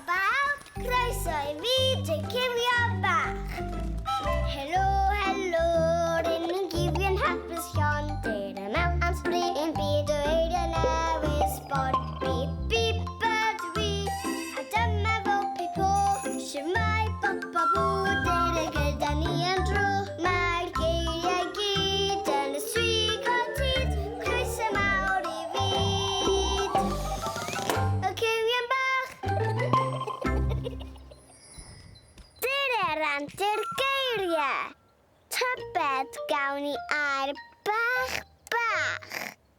bawb, croeso I fi, Cywion Bach. Helo, helo, rydyn ni'n gifio'n hapus Sion. Dyn y mewn am sbrin byd o eirio newydd sport. Bip, bip, ydw i, a dyma fo pipo. Shwmai, bop, bop, bw, dyn y gyda ni yn dro. Mae'r geiriau gyd yn y swig o tyd, croeso mawr I fyd. Y Cywion Bach. Dy'r antur geiriau. Tybed gawn ni air bach bach,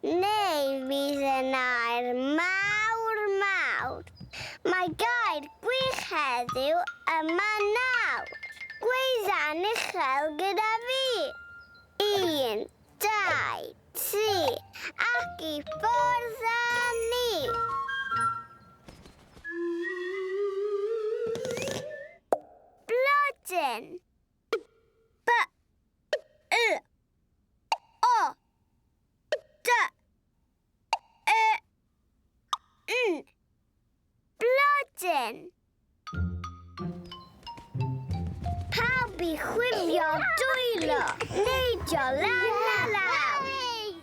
neu fydd yn air mawr mawr. Mae gair gwych heddiw yma nawr. Gweiddan uchel gyda fi. 1, 2, 3, ac I ffwrdd â ni. Blodyn. Blodyn. Pawb I chwifio dwylo, neidio la la la.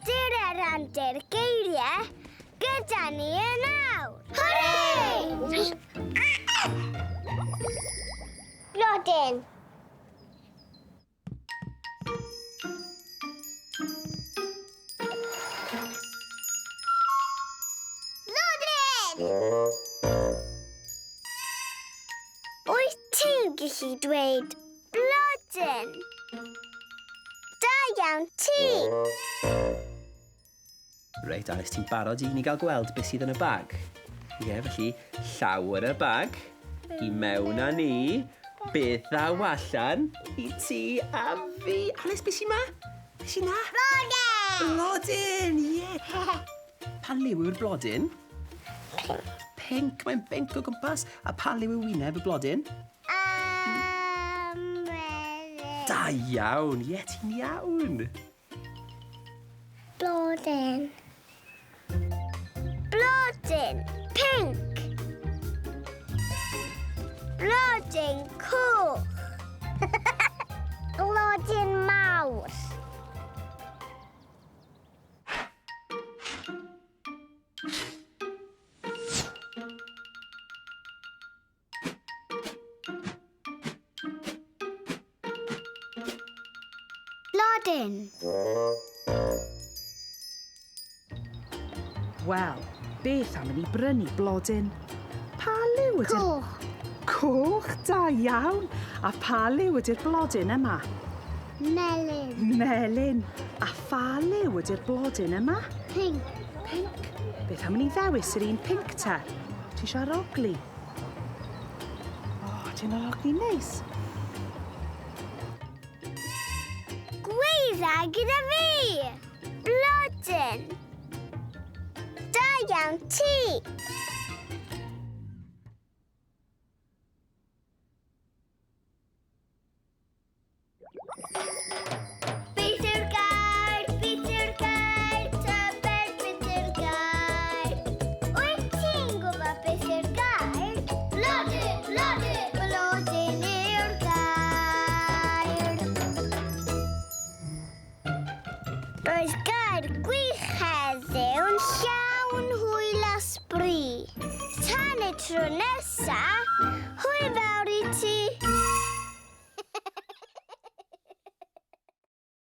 Dy'r antur geiriau gyda ni yn nawr. Hwrê! Blodyn. Wyt ti'n gallu dweud blodyn? Da iawn ti. Reit, Alice, ti'n barod I ni gael gweld beth sydd yn y bag? Ie, felly, llawer y bag, I mewn â ni, beth ddaw allan, I ti a fi. Alice, beth sy'n ma? Beth sy'n na? Blodyn! Blodyn, ie! Pa liw yw'r blodyn? Pink, mae'n binc o gwmpas. A pa liw yw wyneb y blodyn? Da iawn, ie, ti'n iawn. Blodyn. Blodyn, pink. Blodyn, coch. Blodyn mawr. Blodyn. Wel, beth am i brynu blodyn? Pa liw ydy'r... Coch. Coch, da iawn. A pa liw ydy'r blodyn yma? Melyn. Melyn. A pha liw ydy'r blodyn yma? Pink. Pink. Beth am i ddewis yr un pink te? Ti eisiau arogli? O, ti'n arogli neis. Gweidda gyda fi. Blodyn. Da iawn ti. Beth yw'r gair? Beth yw'r gair? Tybed beth yw'r gair? Wyt ti'n gwybod beth yw'r gair? Blodyn, blodyn. Blodyn yw'r gair. Roedd gair gwych heddiw'n llawn hwyl a sbri. Tan y tro nesa, hwyl fawr I ti.